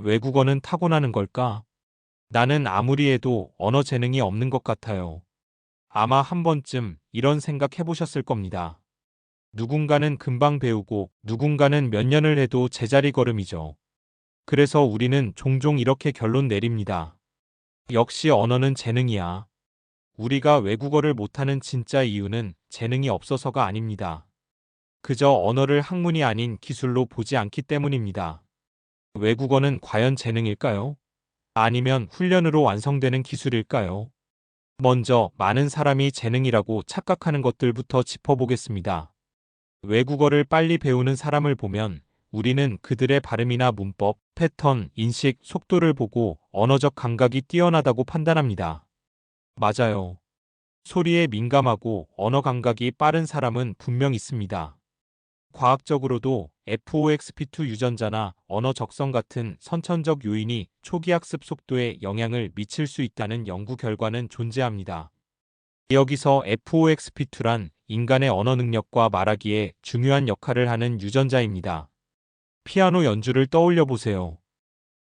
외국어는 타고나는 걸까? 나는 아무리 해도 언어 재능이 없는 것 같아요. 아마 한 번쯤 이런 생각 해보셨을 겁니다. 누군가는 금방 배우고 누군가는 몇 년을 해도 제자리 걸음이죠. 그래서 우리는 종종 이렇게 결론 내립니다. 역시 언어는 재능이야. 우리가 외국어를 못하는 진짜 이유는 재능이 없어서가 아닙니다. 그저 언어를 학문이 아닌 기술로 보지 않기 때문입니다. 외국어는 과연 재능일까요? 아니면 훈련으로 완성되는 기술일까요? 먼저 많은 사람이 재능이라고 착각하는 것들부터 짚어보겠습니다. 외국어를 빨리 배우는 사람을 보면 우리는 그들의 발음이나 문법, 패턴, 인식, 속도를 보고 언어적 감각이 뛰어나다고 판단합니다. 맞아요. 소리에 민감하고 언어 감각이 빠른 사람은 분명 있습니다. 과학적으로도 FOXP2 유전자나 언어 적성 같은 선천적 요인이 초기 학습 속도에 영향을 미칠 수 있다는 연구 결과는 존재합니다. 여기서 FOXP2란 인간의 언어 능력과 말하기에 중요한 역할을 하는 유전자입니다. 피아노 연주를 떠올려 보세요.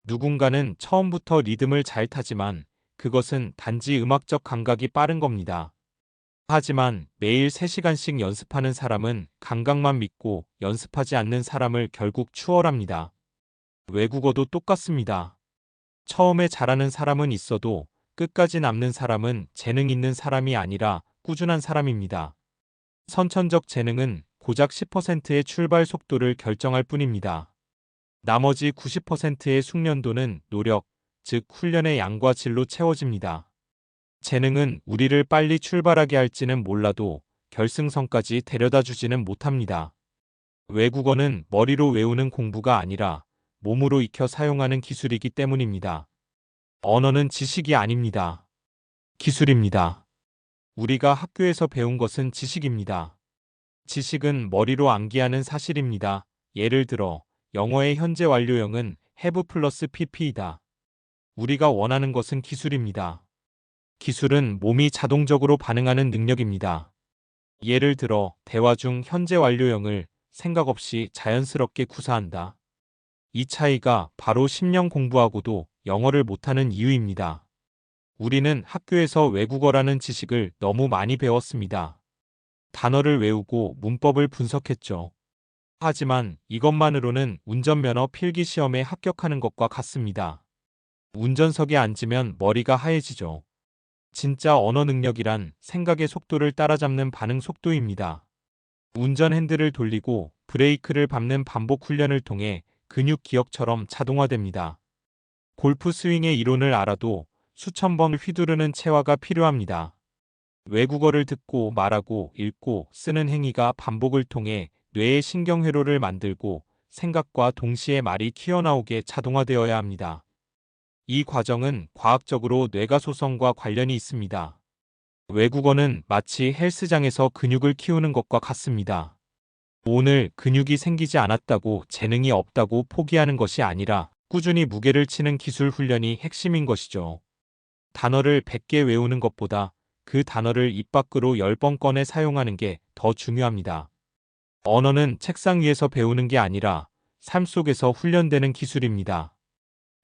누군가는 처음부터 리듬을 잘 타지만 그것은 단지 음악적 감각이 빠른 겁니다. 하지만 매일 3시간씩 연습하는 사람은 감각만 믿고 연습하지 않는 사람을 결국 추월합니다. 외국어도 똑같습니다. 처음에 잘하는 사람은 있어도 끝까지 남는 사람은 재능 있는 사람이 아니라 꾸준한 사람입니다. 선천적 재능은 고작 10%의 출발 속도를 결정할 뿐입니다. 나머지 90%의 숙련도는 노력, 즉 훈련의 양과 질로 채워집니다. 재능은 우리를 빨리 출발하게 할지는 몰라도 결승선까지 데려다 주지는 못합니다. 외국어는 머리로 외우는 공부가 아니라 몸으로 익혀 사용하는 기술이기 때문입니다. 언어는 지식이 아닙니다. 기술입니다. 우리가 학교에서 배운 것은 지식입니다. 지식은 머리로 암기하는 사실입니다. 예를 들어 영어의 현재 완료형은 have 플러스 pp이다. 우리가 원하는 것은 기술입니다. 기술은 몸이 자동적으로 반응하는 능력입니다. 예를 들어 대화 중 현재 완료형을 생각 없이 자연스럽게 구사한다. 이 차이가 바로 10년 공부하고도 영어를 못하는 이유입니다. 우리는 학교에서 외국어라는 지식을 너무 많이 배웠습니다. 단어를 외우고 문법을 분석했죠. 하지만 이것만으로는 운전면허 필기 시험에 합격하는 것과 같습니다. 운전석에 앉으면 머리가 하얘지죠. 진짜 언어 능력이란 생각의 속도를 따라잡는 반응 속도입니다. 운전 핸들을 돌리고 브레이크를 밟는 반복 훈련을 통해 근육 기억처럼 자동화됩니다. 골프 스윙의 이론을 알아도 수천 번 휘두르는 체화가 필요합니다. 외국어를 듣고 말하고 읽고 쓰는 행위가 반복을 통해 뇌의 신경회로를 만들고 생각과 동시에 말이 튀어나오게 자동화되어야 합니다. 이 과정은 과학적으로 뇌가소성과 관련이 있습니다. 외국어는 마치 헬스장에서 근육을 키우는 것과 같습니다. 오늘 근육이 생기지 않았다고 재능이 없다고 포기하는 것이 아니라 꾸준히 무게를 치는 기술 훈련이 핵심인 것이죠. 단어를 100개 외우는 것보다 그 단어를 입 밖으로 10번 꺼내 사용하는 게 더 중요합니다. 언어는 책상 위에서 배우는 게 아니라 삶 속에서 훈련되는 기술입니다.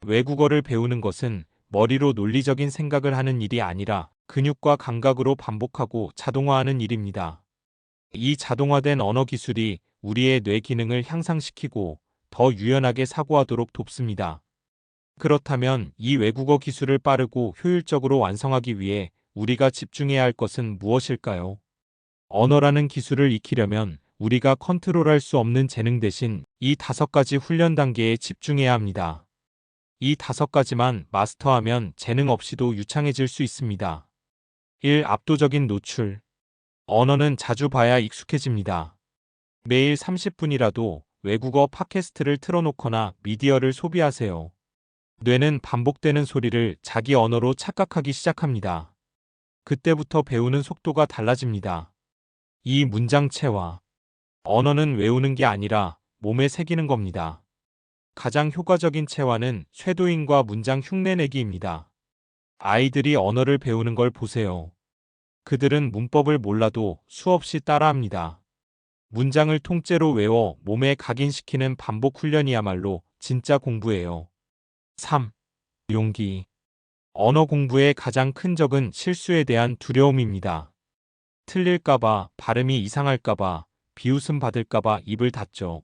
외국어를 배우는 것은 머리로 논리적인 생각을 하는 일이 아니라 근육과 감각으로 반복하고 자동화하는 일입니다. 이 자동화된 언어 기술이 우리의 뇌 기능을 향상시키고 더 유연하게 사고하도록 돕습니다. 그렇다면 이 외국어 기술을 빠르고 효율적으로 완성하기 위해 우리가 집중해야 할 것은 무엇일까요? 언어라는 기술을 익히려면 우리가 컨트롤할 수 없는 재능 대신 이 5가지 훈련 단계에 집중해야 합니다. 이 5가지만 마스터하면 재능 없이도 유창해질 수 있습니다. 1. 압도적인 노출. 언어는 자주 봐야 익숙해집니다. 매일 30분이라도 외국어 팟캐스트를 틀어놓거나 미디어를 소비하세요. 뇌는 반복되는 소리를 자기 언어로 착각하기 시작합니다. 그때부터 배우는 속도가 달라집니다. 이 문장 체화. 언어는 외우는 게 아니라 몸에 새기는 겁니다. 가장 효과적인 체화는 쇄도잉과 문장 흉내내기입니다. 아이들이 언어를 배우는 걸 보세요. 그들은 문법을 몰라도 수없이 따라합니다. 문장을 통째로 외워 몸에 각인시키는 반복 훈련이야말로 진짜 공부예요. 3. 용기. 언어 공부의 가장 큰 적은 실수에 대한 두려움입니다. 틀릴까봐, 발음이 이상할까봐, 비웃음 받을까봐 입을 닫죠.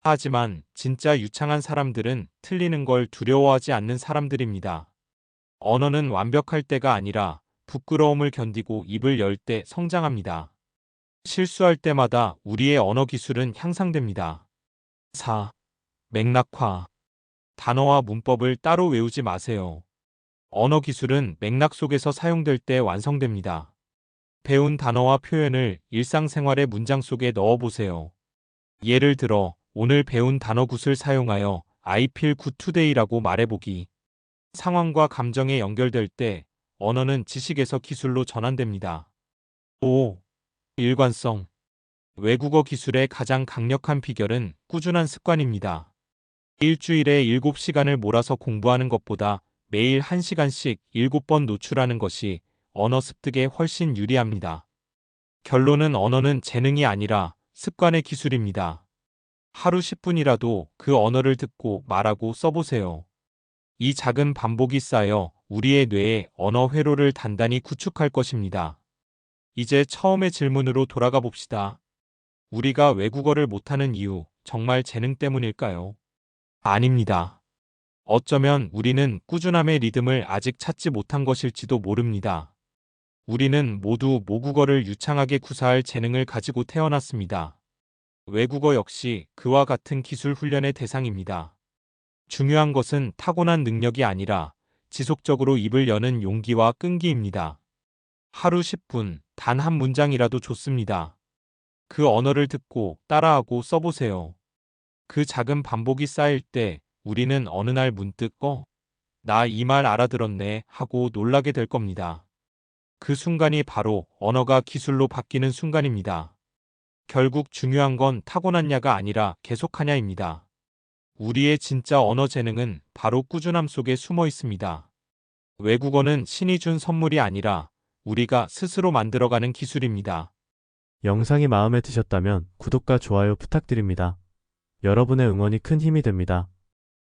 하지만 진짜 유창한 사람들은 틀리는 걸 두려워하지 않는 사람들입니다. 언어는 완벽할 때가 아니라 부끄러움을 견디고 입을 열 때 성장합니다. 실수할 때마다 우리의 언어 기술은 향상됩니다. 4. 맥락화. 단어와 문법을 따로 외우지 마세요. 언어 기술은 맥락 속에서 사용될 때 완성됩니다. 배운 단어와 표현을 일상생활의 문장 속에 넣어보세요. 예를 들어, 오늘 배운 단어 굿을 사용하여 I feel good today라고 말해보기. 상황과 감정에 연결될 때 언어는 지식에서 기술로 전환됩니다. 5. 일관성. 외국어 기술의 가장 강력한 비결은 꾸준한 습관입니다. 일주일에 7시간을 몰아서 공부하는 것보다 매일 1시간씩 7번 노출하는 것이 언어 습득에 훨씬 유리합니다. 결론은 언어는 재능이 아니라 습관의 기술입니다. 하루 10분이라도 그 언어를 듣고 말하고 써보세요. 이 작은 반복이 쌓여 우리의 뇌에 언어 회로를 단단히 구축할 것입니다. 이제 처음의 질문으로 돌아가 봅시다. 우리가 외국어를 못하는 이유, 정말 재능 때문일까요? 아닙니다. 어쩌면 우리는 꾸준함의 리듬을 아직 찾지 못한 것일지도 모릅니다. 우리는 모두 모국어를 유창하게 구사할 재능을 가지고 태어났습니다. 외국어 역시 그와 같은 기술 훈련의 대상입니다. 중요한 것은 타고난 능력이 아니라 지속적으로 입을 여는 용기와 끈기입니다. 하루 10분, 단 한 문장이라도 좋습니다. 그 언어를 듣고 따라하고 써보세요. 그 작은 반복이 쌓일 때 우리는 어느 날 문득 나 이 말 알아들었네 하고 놀라게 될 겁니다. 그 순간이 바로 언어가 기술로 바뀌는 순간입니다. 결국 중요한 건 타고났냐가 아니라 계속하냐입니다. 우리의 진짜 언어 재능은 바로 꾸준함 속에 숨어 있습니다. 외국어는 신이 준 선물이 아니라 우리가 스스로 만들어가는 기술입니다. 영상이 마음에 드셨다면 구독과 좋아요 부탁드립니다. 여러분의 응원이 큰 힘이 됩니다.